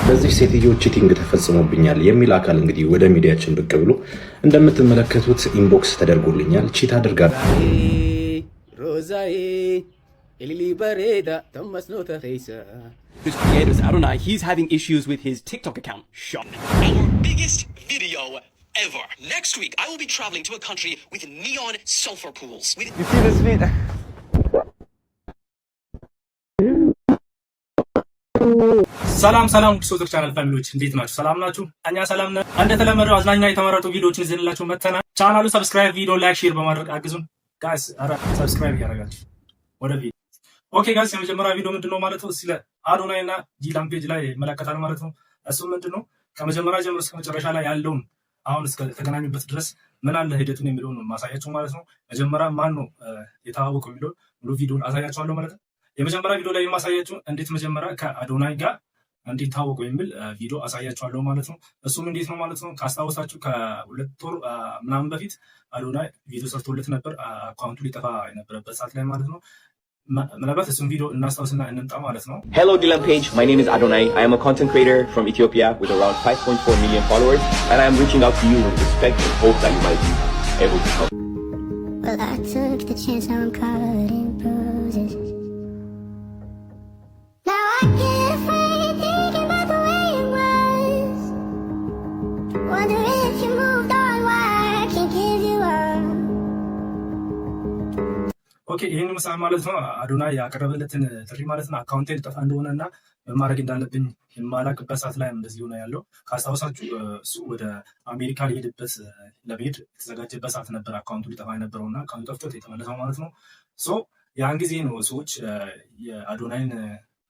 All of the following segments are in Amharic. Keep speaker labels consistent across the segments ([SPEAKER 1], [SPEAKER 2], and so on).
[SPEAKER 1] በዚህ ሴትዮ ቺቲንግ ተፈጽሞብኛል የሚል አካል እንግዲህ ወደ ሚዲያችን ብቅ ብሎ እንደምትመለከቱት ኢንቦክስ ተደርጎልኛል። ቺት አድርጋለሁ
[SPEAKER 2] ሮዛዬ ኤሊሊ በሬዳ ተመስኖ ተፈይሳ
[SPEAKER 3] His creators, Adonai, he's having issues with his TikTok account. Shock.
[SPEAKER 4] Our biggest video ever. Next week, I will be traveling to a country with neon sulfur pools.
[SPEAKER 5] You see this video?
[SPEAKER 6] ሰላም ሶቶክ ቻናል ፋሚሊዎች እንዴት ናችሁ? ሰላም ናችሁ? እኛ ሰላም ነን። እንደተለመደው አዝናኝና የተመረጡ ቪዲዮዎችን ይዘንላችሁ መጥተናል። ቻናሉ ሰብስክራይብ፣ ቪዲዮ ላይክ፣ ሼር በማድረግ አግዙን ጋይስ። አረ ሰብስክራይብ ያደርጋችሁ ወደ ቪዲዮ። ኦኬ ጋይስ፣ የመጀመሪያ ቪዲዮ ምንድነው ማለት ነው? ስለ አዶናይ እና ዲላም ፔጅ ላይ መለከታል ማለት ነው። እሱ ምንድነው ከመጀመሪያ ጀምሮ እስከ መጨረሻ ላይ ያለውን አሁን እስከ ተገናኙበት ድረስ ምን አለ ሂደቱን የሚለውን ማሳያችሁ ማለት ነው። መጀመሪያ ማን ነው የተዋወቀው የሚለውን ሙሉ ቪዲዮን አሳያችኋለሁ ማለት ነው። የመጀመሪያ ቪዲዮ ላይ የማሳያችሁ እንዴት መጀመሪያ ከአዶናይ ጋር እንዴት ታወቀው የሚል ቪዲዮ አሳያችኋለሁ ማለት ነው። እሱም እንዴት ነው ማለት ነው ካስታወሳችሁ ከሁለት ወር ምናምን በፊት አዶናይ ቪዲዮ ሰርቶለት ነበር፣ አካውንቱ ሊጠፋ የነበረበት ሰዓት ላይ ማለት ነው። ምናልባት እሱም ቪዲዮ እናስታውስና እንምጣ ማለት ነው።
[SPEAKER 7] Hello Dilam Page, my name is Adonai. I am a content creator from Ethiopia with around 5.4 million followers, and I am reaching out to you with respect and hope that you might be able to help.
[SPEAKER 8] Well, I took the chance, now I'm covered in bruises. Now I get afraid thinking about the way it was. Wonder if you moved on, why I can't give you up.
[SPEAKER 6] ኦኬ ይሄን ምሳሌ ማለት ነው አዶናይ ያቀረበለትን ጥሪ ማለት ነው አካውንቴን ጠፋ እንደሆነና ማድረግ እንዳለብኝ የማላቅበት ሰዓት ላይ እንደዚህ ሆነ ያለው። ካስታወሳችሁ እሱ ወደ አሜሪካ ሊሄድበት ለመሄድ የተዘጋጀበት ሰዓት ነበር አካውንቱ ሊጠፋ የነበረውና አካውንቱ ጠፍቶት የተመለሰው ማለት ነው። ሶ ያን ጊዜ ነው ሰዎች የአዶናይን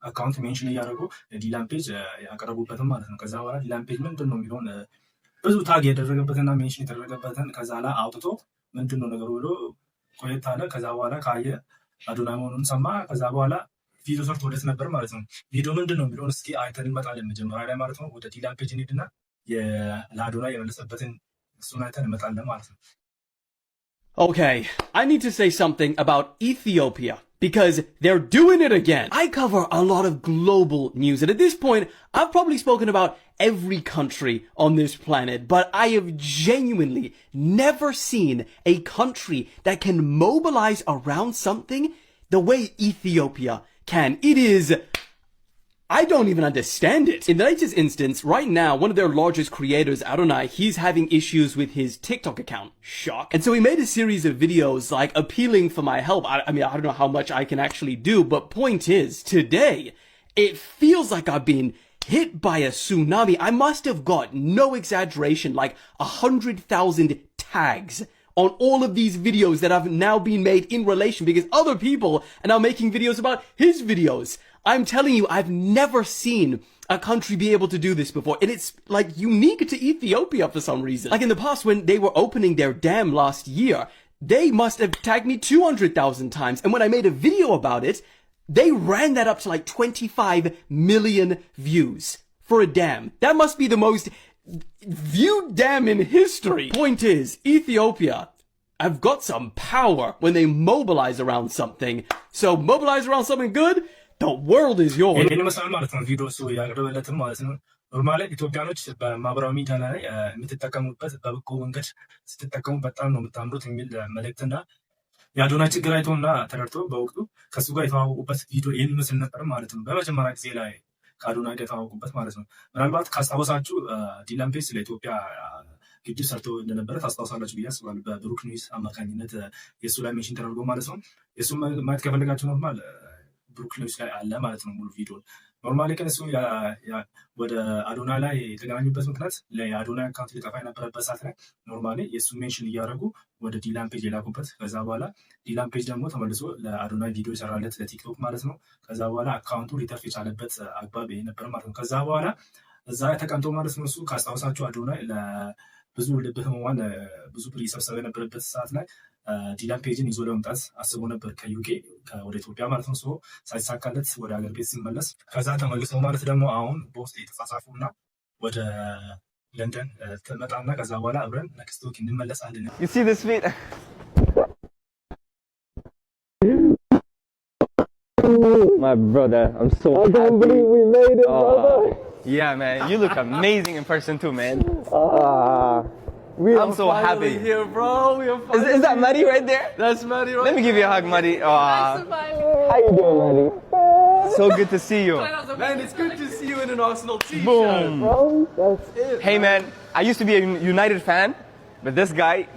[SPEAKER 6] አካውንት ሜንሽን እያደረጉ ዲላም ፔጅ ያቀረቡበትም ማለት ነው። ከዛ በኋላ ዲላም ፔጅ ምንድን ነው የሚለውን ብዙ ታግ ያደረገበትና ሜንሽን የተደረገበትን ከዛ ላይ አውጥቶ ምንድን ነው ነገሩ ብሎ ቆየት አለ። ከዛ በኋላ ካየ አዶናይ መሆኑን ሰማ። ከዛ በኋላ ቪዲዮ ሰርቶለት ነበር ማለት ነው። ቪዲዮ ምንድን ነው የሚለውን እስኪ አይተን እንመጣለን መጀመሪያ ላይ ማለት ነው። ወደ ዲላም ፔጅ እንሂድና ለአዶናይ የመለሰበትን እሱን አይተን እንመጣለን ማለት ነው።
[SPEAKER 3] Okay, I need to say something about Ethiopia because they're doing it again. I cover a lot of global news, and at this point, I've probably spoken about every country on this planet, but I have genuinely never seen a country that can mobilize around something the way Ethiopia can. It is... I don't even understand it. In the latest instance, right now, one of their largest creators, Adonai, he's having issues with his TikTok account. Shock. And so he made a series of videos, like, appealing for my help. I mean, I don't know how much I can actually do, but point is, today, it feels like I've been hit by a tsunami. I must have got, no exaggeration, like 100,000 tags on all of these videos that have now been made in relation because other people are now making videos about his videos. I'm telling you, I've never seen a country be able to do this before. And it's like unique to Ethiopia for some reason. Like in the past when they were opening their dam last year, they must have tagged me 200,000 times. And when I made a video about it, they ran that up to like 25 million views for a dam. That must be the most viewed dam in history. Point is, Ethiopia have got some power when they mobilize around something. So mobilize around something good, the world is yours.
[SPEAKER 6] ይሄን መሰል ማለት ነው ቪዲዮ እሱ ያቀረበለትም ማለት ነው። ኖርማሊ ኢትዮጵያኖች በማህበራዊ ሚዲያ ላይ የምትጠቀሙበት በበጎ መንገድ ስትጠቀሙ በጣም ነው የምታምሩት የሚል መልእክትና የአዶናይ ችግር አይቶና ተረድቶ በወቅቱ ከሱ ጋር የተዋወቁበት ቪዲዮ ይህን ምስል ነበር ማለት ነው። በመጀመሪያ ጊዜ ላይ ከአዶናይ ጋር የተዋወቁበት ማለት ነው። ምናልባት ካስታወሳችሁ ዲላም ፔጅ ስለ ኢትዮጵያ ግድብ ሰርቶ እንደነበረ ታስታውሳላችሁ ብዬ አስባለሁ። በብሩክ ኒውስ አማካኝነት የእሱ ላይ ሜንሽን ተደርጎ ማለት ነው። የእሱ ማየት ከፈለጋችሁ ኖርማል ብሩክ ኒውስ ላይ አለ ማለት ነው ሙሉ ቪዲዮ። ኖርማሊ ግን እሱ ወደ አዶናይ ላይ የተገናኙበት ምክንያት የአዶናይ አካውንት ሊጠፋ የነበረበት ሰዓት ላይ ኖርማሊ የእሱን ሜንሽን እያደረጉ ወደ ዲላም ፔጅ የላኩበት። ከዛ በኋላ ዲላም ፔጅ ደግሞ ተመልሶ ለአዶናይ ቪዲዮ ይሰራለት ለቲክቶክ ማለት ነው። ከዛ በኋላ አካውንቱ ሊተርፍ የቻለበት አግባብ ነበር ማለት ነው። ከዛ በኋላ እዛ ተቀምጦ ማለት ነው እሱ ካስታወሳችሁ አዶናይ ብዙ ልብ ህሙማን ብዙ ብር እየሰበሰበ የነበረበት ሰዓት ላይ ዲላም ፔጅን ይዞ ለመምጣት አስቦ ነበር ከዩኬ ወደ ኢትዮጵያ ማለት ነው። ሳይሳካለት ወደ ሀገር ቤት ሲመለስ ከዛ ተመልሶ ማለት ደግሞ አሁን በውስጥ የተጻጻፉ እና ወደ ለንደን ትመጣና ከዛ በኋላ አብረን ኔክስት ዊክ እንመለሳለን።
[SPEAKER 5] You see this video? My brother, I'm so happy. I can't believe we made it, brother. Yeah, man. You look amazing in person too, man. I'm so happy.
[SPEAKER 3] Here, bro. We are finally
[SPEAKER 5] Is that Maddie right there?
[SPEAKER 3] That's Maddie right
[SPEAKER 5] Let me give you a hug, Maddie. How you doing, Maddie? So good to see you.
[SPEAKER 3] Man, it's good to see you in an Arsenal t-shirt.
[SPEAKER 5] Boom.
[SPEAKER 3] Bro, that's it.
[SPEAKER 5] Hey, man. I used to be a United fan, but this guy,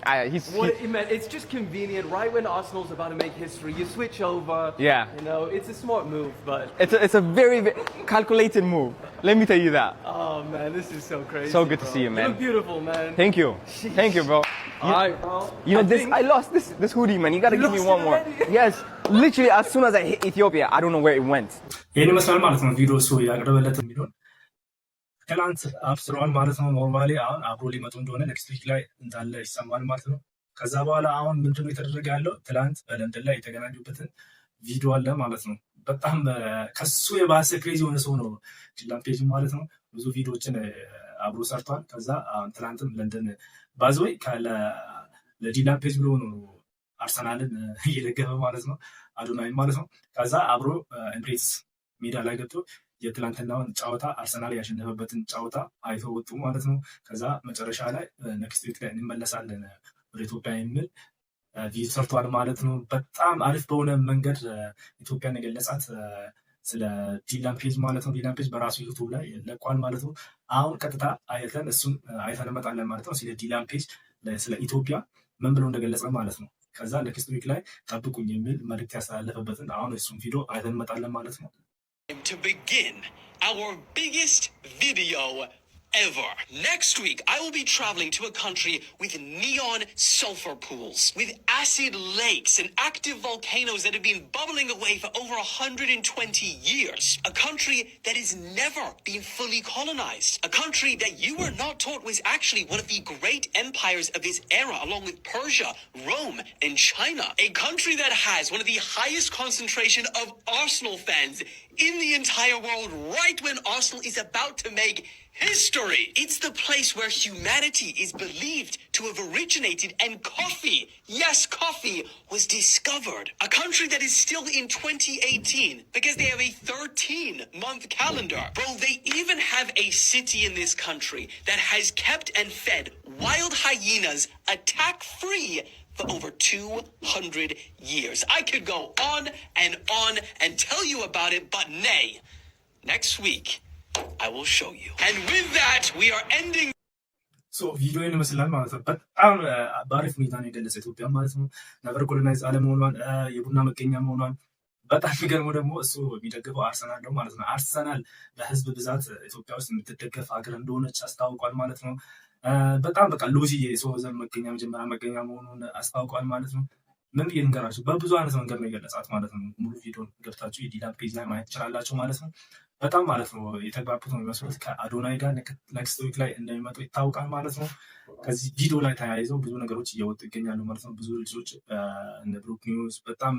[SPEAKER 3] Man, it's just convenient. Right when Arsenal's about to make history, you switch over.
[SPEAKER 5] Yeah.
[SPEAKER 3] You know, it's a smart move, but
[SPEAKER 5] it's a very, very calculated move. Let me tell you that.
[SPEAKER 3] oh man, this is so crazy.
[SPEAKER 5] So good to
[SPEAKER 3] bro.
[SPEAKER 5] see you, man.
[SPEAKER 3] You look beautiful, man.
[SPEAKER 5] Thank you. Thank you, bro.
[SPEAKER 3] Alright, bro.
[SPEAKER 5] You know, I lost this hoodie, man. You gotta give me
[SPEAKER 3] lost
[SPEAKER 5] one
[SPEAKER 3] it
[SPEAKER 5] more.
[SPEAKER 3] already?
[SPEAKER 5] Yes. Literally, as soon as I hit Ethiopia, I don't know where it went.
[SPEAKER 6] ይህን ይመስላል ማለት ነው ቪዲዮ እሱ ያቀረበለት የሚለውን ትላንት አብስረዋል ማለት ነው። ኖርማሊ አሁን አብሮ ሊመጡ እንደሆነ ኔክስት ዊክ ላይ እንዳለ ይሰማል ማለት ነው። ከዛ በኋላ አሁን ምንድነው የተደረገ ያለው? ትላንት በለንደን ላይ የተገናኙበትን ቪዲዮ አለ ማለት ነው። በጣም ከሱ የባሰ ክሬዚ የሆነ ሰው ነው ዲላን ፔጅ ማለት ነው። ብዙ ቪዲዮዎችን አብሮ ሰርቷል። ከዛ አሁን ትላንትም ለንደን ባዝወይ ለዲላን ፔጅ ብሎ ነው አርሰናልን እየደገፈ ማለት ነው፣ አዶናይ ማለት ነው። ከዛ አብሮ ኤምሬትስ ሜዳ ላይ ገብቶ የትላንትናውን ጨዋታ አርሰናል ያሸነፈበትን ጨዋታ አይቶ ወጡ ማለት ነው። ከዛ መጨረሻ ላይ ኔክስት ዊክ ላይ እንመለሳለን ወደ ኢትዮጵያ የሚል ቪዲዮ ሰርቷል ማለት ነው። በጣም አሪፍ በሆነ መንገድ ኢትዮጵያን የገለጻት ስለ ዲላን ፔጅ ማለት ነው። ዲላን ፔጅ በራሱ ዩቱብ ላይ ለቋል ማለት ነው። አሁን ቀጥታ አይተን እሱን አይተን እንመጣለን ማለት ነው። ስለ ዲላን ፔጅ ስለ ኢትዮጵያ ምን ብሎ እንደገለጸ ማለት ነው። ከዛ ኔክስት ዊክ ላይ ጠብቁኝ የሚል መልእክት ያስተላለፈበትን አሁን እሱን ቪዲዮ አይተን እንመጣለን ማለት ነው።
[SPEAKER 4] To begin our biggest video ever. Next week, I will be traveling to a country with neon sulfur pools, with acid lakes and active volcanoes that have been bubbling away for over 120 years. A country that has never been fully colonized. A country that you were not taught was actually one of the great empires of its era, along with Persia, Rome, and China. A country that has one of the highest concentration of Arsenal fans in the entire world right when Arsenal is about to make history. It's the place where humanity is believed to have originated and coffee, yes, coffee, was discovered. A country that is still in 2018 because they have a 13-month calendar. Bro, they even have a city in this country that has kept and fed wild hyenas attack-free for over 200 years. I could go on and tell you about it, but nay, next week, I will show you. And with that, we are ending.
[SPEAKER 6] ቪዲዮ ይመስላል ማለት ነው። በጣም በአሪፍ ሁኔታ ነው የገለጸ ኢትዮጵያ ማለት ነው። ነቨር ኮሎናይዝ አለመሆኗን፣ የቡና መገኛ መሆኗን። በጣም የሚገርመው ደግሞ እሱ የሚደግፈው አርሰናል ነው ማለት ነው። አርሰናል በህዝብ ብዛት ኢትዮጵያ ውስጥ የምትደገፍ ሀገር እንደሆነች አስታውቋል ማለት ነው። በጣም በቃ ሎዚ የሰው ዘር መገኛ መጀመሪያ መገኛ መሆኑን አስታውቋል ማለት ነው። ምን ብዬ ልንገራችሁ፣ በብዙ አይነት መንገድ ነው የገለጻት ማለት ነው። ሙሉ ቪዲዮን ገብታችሁ የዲላን ፔጅ ላይ ማየት ትችላላችሁ ማለት ነው። በጣም ማለት ነው የተግባቡት ነው የሚመስሉት። ከአዶናይ ጋር ኔክስት ዊክ ላይ እንደሚመጡ ይታወቃል ማለት ነው። ከዚህ ቪዲዮ ላይ ተያይዘው ብዙ ነገሮች እየወጡ ይገኛሉ ማለት ነው። ብዙ ልጆች እንደ ብሩክ ኒውስ በጣም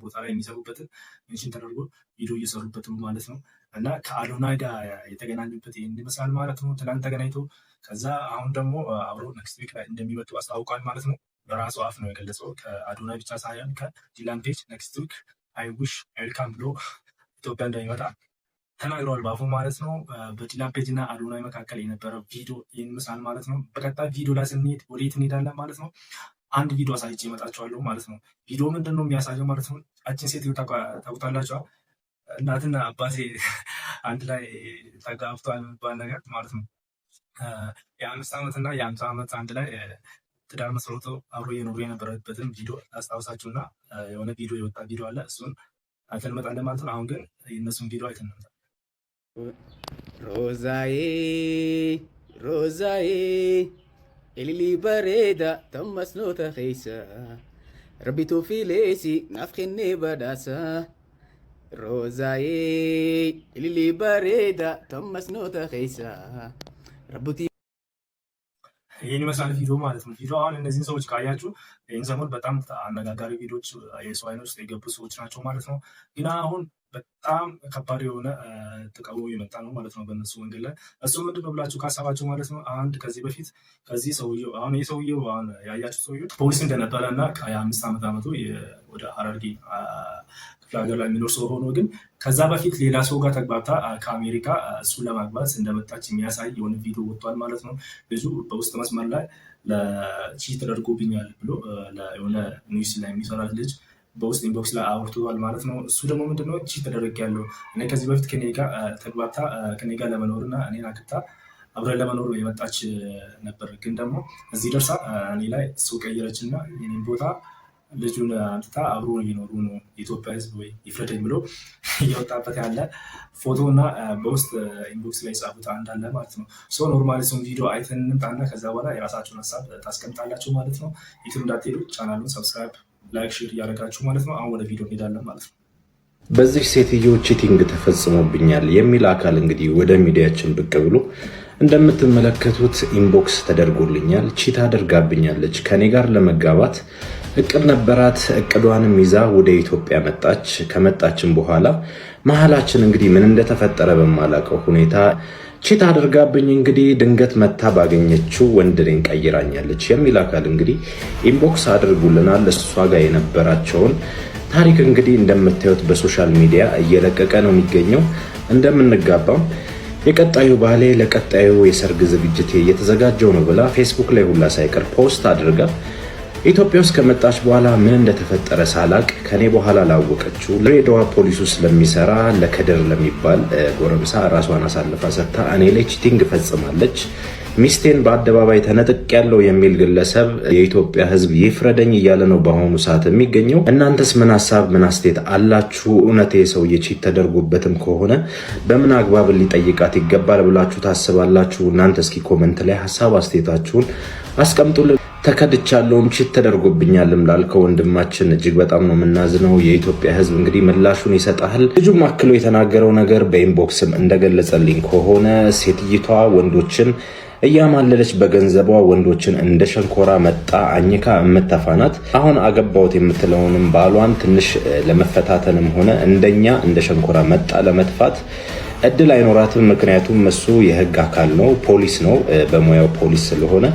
[SPEAKER 6] ቦታ ላይ የሚሰሩበትን ሜንሽን ተደርጎ ቪዲዮ እየሰሩበት ነው ማለት ነው። እና ከአዶናይ ጋር የተገናኙበት ይህን ይመስላል ማለት ነው። ትናንት ተገናኝቶ ከዛ አሁን ደግሞ አብሮ ኔክስት ዊክ ላይ እንደሚመጡ አስታውቋል ማለት ነው። በራሱ አፍ ነው የገለጸው። ከአዶናይ ብቻ ሳይሆን ከዲላን ፔጅ ኔክስት ዊክ አይ ዊሽ ዌልካም ብሎ ኢትዮጵያ እንደሚመጣ ተናግረዋል ባፉ ማለት ነው። በዲላን ፔጅ እና አዶናይ መካከል የነበረው ቪዲዮ ይህን ይመስላል ማለት ነው። በቀጣይ ቪዲዮ ላይ ስንሄድ ወዴት እንሄዳለን ማለት ነው። አንድ ቪዲዮ አሳይቼ እመጣችኋለሁ ማለት ነው። ቪዲዮ ምንድን ነው የሚያሳየው ማለት ነው። አችን ሴት ታውቁታላችኋል። እናትና አባቴ አንድ ላይ ተጋብቷል የሚባል ነገር ማለት ነው። የ5 ዓመት እና የ50 ዓመት አንድ ላይ ትዳር መስርቶ አብሮ እየኖሩ የነበረበትን ቪዲዮ አስታውሳችሁና የሆነ ቪዲዮ የወጣ ቪዲዮ አለ። እሱን አይተን እንመጣለን ማለት ነው። አሁን ግን የእነሱን ቪዲዮ አይተን እንመጣለን።
[SPEAKER 2] ሮዛዬ ሮዛዬ ኤሊሊ በሬዳ ተመስኖተ ኸይሳ ረቢቱ ፊሌሲ ናፍኺኒ በዳሳ ሮዛዬ ኤሊሊ በሬዳ ተመስኖተ ኸይሳ ረቡቲ
[SPEAKER 6] ይህን ይመስላል ቪዲዮ ማለት ነው። ቪዲዮ አሁን እነዚህን ሰዎች ካያችሁ ይህን ሰሞን በጣም አነጋጋሪ ቪዲዮዎች የሰው አይነት ውስጥ የገቡ ሰዎች ናቸው ማለት ነው። ግን አሁን በጣም ከባድ የሆነ ተቃውሞ የመጣ ነው ማለት ነው በእነሱ ወንጌል ላይ። እሱ ምንድን ነው ብላችሁ ካሰባችሁ ማለት ነው አንድ ከዚህ በፊት ከዚህ ሰውየው አሁን ይህ ሰውየው አሁን ያያችሁ ሰውየው ፖሊስ እንደነበረ እና ከ25 ዓመት ወደ ሐረርጌ ክፍለ ሀገር ላይ የሚኖር ሰው ሆኖ ግን ከዛ በፊት ሌላ ሰው ጋር ተግባብታ ከአሜሪካ እሱን ለማግባት እንደመጣች የሚያሳይ የሆነ ቪዲዮ ወጥቷል ማለት ነው። ልጁ በውስጥ መስመር ላይ ለቺት ተደርጎብኛል ብሎ የሆነ ኒውስ ላይ የሚሰራ ልጅ በውስጥ ኢንቦክስ ላይ አውርቷል ማለት ነው። እሱ ደግሞ ምንድነው ቺት ተደርጌያለሁ እኔ ከዚህ በፊት ከኔ ጋር ተግባብታ ከኔ ጋር ለመኖርና እኔን አግብታ አብረን ለመኖር የመጣች ነበር። ግን ደግሞ እዚህ ደርሳ እኔ ላይ ሰው ቀየረች እና የኔን ቦታ ልጁን አምጥታ አብሮ እየኖሩ ነው የኢትዮጵያ ሕዝብ ወይ ይፍረደኝ ብሎ እየወጣበት ያለ ፎቶ እና በውስጥ ኢንቦክስ ላይ ጻፉት እንዳለ ማለት ነው። ሶ ኖርማሊ እሱን ቪዲዮ አይተን እንምጣና ከዛ በኋላ የራሳችሁን ሀሳብ ታስቀምጣላችሁ ማለት ነው። ዩቲዩብ እንዳትሄዱ ቻናሉን ሰብስክራይብ፣ ላይክ፣ ሼር እያደረጋችሁ ማለት ነው። አሁን ወደ ቪዲዮ እንሄዳለን ማለት ነው።
[SPEAKER 1] በዚህ ሴትዮ ቺቲንግ ተፈጽሞብኛል የሚል አካል እንግዲህ ወደ ሚዲያችን ብቅ ብሎ እንደምትመለከቱት ኢንቦክስ ተደርጎልኛል። ቺት አድርጋብኛለች። ከኔ ጋር ለመጋባት እቅድ ነበራት። እቅዷንም ይዛ ወደ ኢትዮጵያ መጣች። ከመጣችን በኋላ መሀላችን እንግዲህ ምን እንደተፈጠረ በማላውቀው ሁኔታ ቺት አድርጋብኝ እንግዲህ ድንገት መታ ባገኘችው ወንድ እኔን ቀይራኛለች የሚል አካል እንግዲህ ኢንቦክስ አድርጉልናል። እሷ ጋር የነበራቸውን ታሪክ እንግዲህ እንደምታዩት በሶሻል ሚዲያ እየለቀቀ ነው የሚገኘው። እንደምንጋባም የቀጣዩ ባሌ ለቀጣዩ የሰርግ ዝግጅት እየተዘጋጀው ነው ብላ ፌስቡክ ላይ ሁላ ሳይቀር ፖስት አድርጋ ኢትዮጵያ ውስጥ ከመጣች በኋላ ምን እንደተፈጠረ ሳላቅ ከኔ በኋላ ላወቀችው ድሬዳዋ ፖሊስ ውስጥ ለሚሰራ ለከድር ለሚባል ጎረምሳ ራሷን አሳልፋ ሰጥታ እኔ ላይ ቺቲንግ ፈጽማለች። ሚስቴን በአደባባይ ተነጥቅ ያለው የሚል ግለሰብ የኢትዮጵያ ሕዝብ ይፍረደኝ እያለ ነው በአሁኑ ሰዓት የሚገኘው። እናንተስ ምን ሀሳብ ምን አስተያየት አላችሁ? እውነት የሰውዬ ቺት ተደርጎበትም ከሆነ በምን አግባብ ሊጠይቃት ይገባል ብላችሁ ታስባላችሁ? እናንተ እስኪ ኮመንት ላይ ሀሳብ አስተያየታችሁን አስቀምጡልን። ተከድቻለሁም ቺት ተደርጎብኛልም ላልከው ወንድማችን እጅግ በጣም ነው የምናዝነው። የኢትዮጵያ ሕዝብ እንግዲህ ምላሹን ይሰጣል። ልጁም አክሎ የተናገረው ነገር በኢንቦክስም እንደገለጸልኝ ከሆነ ሴትይቷ ወንዶችን እያማለለች በገንዘቧ ወንዶችን እንደ ሸንኮራ መጣ አኝካ የምተፋናት። አሁን አገባውት የምትለውንም ባሏን ትንሽ ለመፈታተንም ሆነ እንደኛ እንደ ሸንኮራ መጣ ለመጥፋት እድል አይኖራትም። ምክንያቱም እሱ የህግ አካል ነው፣ ፖሊስ ነው፣ በሙያው ፖሊስ ስለሆነ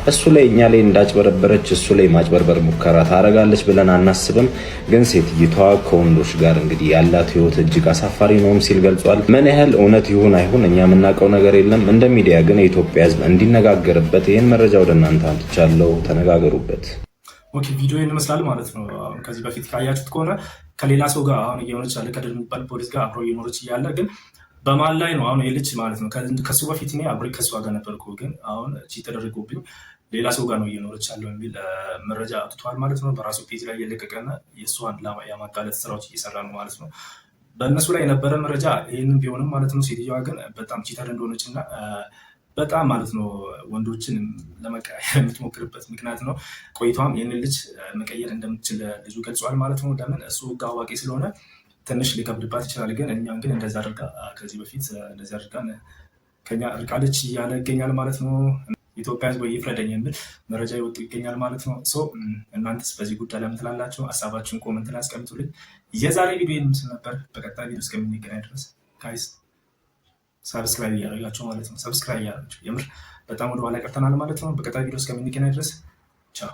[SPEAKER 1] እሱ ላይ እኛ ላይ እንዳጭበረበረች እሱ ላይ ማጭበርበር ሙከራ ታደርጋለች ብለን አናስብም። ግን ሴትይቷ ከወንዶች ጋር እንግዲህ ያላት ህይወት እጅግ አሳፋሪ ነውም ሲል ገልጿል። ምን ያህል እውነት ይሁን አይሁን እኛ የምናውቀው ነገር የለም። እንደ ሚዲያ ግን የኢትዮጵያ ህዝብ እንዲነጋገርበት ይህን መረጃ ወደ እናንተ አምጥቻለሁ። ተነጋገሩበት።
[SPEAKER 6] ኦኬ፣ ቪዲዮ ይመስላል ማለት ነው። ከዚህ በፊት ካያችሁት ከሆነ ከሌላ ሰው ጋር አሁን እየሆነች ያለ ከድር የሚባል ፖሊስ ጋር አብሮ እየኖረች እያለ ግን በማል ላይ ነው አሁን የልጅ ማለት ነው። ከሱ በፊት እኔ አብሬ ከሷ ጋር ነበርኩ፣ ግን አሁን ቺት ተደርጎብኝ ሌላ ሰው ጋር ነው እየኖረች ያለው የሚል መረጃ አውጥቷል ማለት ነው። በራሱ ፔጅ ላይ እየለቀቀና የእሷን የማጋለጥ ስራዎች እየሰራ ነው ማለት ነው። በእነሱ ላይ የነበረ መረጃ ይህንን ቢሆንም ማለት ነው ሴትዮዋ ግን በጣም ቺተር እንደሆነች እና በጣም ማለት ነው ወንዶችን ለመቀየር የምትሞክርበት ምክንያት ነው። ቆይቷም ይህንን ልጅ መቀየር እንደምትችል ልጁ ገልጿል ማለት ነው። ለምን እሱ ህግ አዋቂ ስለሆነ ትንሽ ሊከብድባት ይችላል። ግን እኛም ግን እንደዛ አድርጋ ከዚህ በፊት እንደዚህ አድርጋ ከኛ ርቃለች እያለ ይገኛል ማለት ነው። ኢትዮጵያ ሕዝብ ይፍረደኝ የሚል መረጃ ይወጡ ይገኛል ማለት ነው። እናንተስ በዚህ ጉዳይ ለምን ትላላችሁ? ሀሳባችሁን ኮመንት ላይ አስቀምጡልኝ። የዛሬ ቪዲዮ ምስል ነበር። በቀጣይ ቪዲዮ እስከምንገናኝ ድረስ ጋይስ ሰብስክራይብ እያደረጋችሁ ማለት ነው። ሰብስክራይብ እያደረጋችሁ የምር በጣም ወደኋላ ቀርተናል ማለት ነው። በቀጣይ ቪዲዮ እስከምንገናኝ ድረስ ቻው።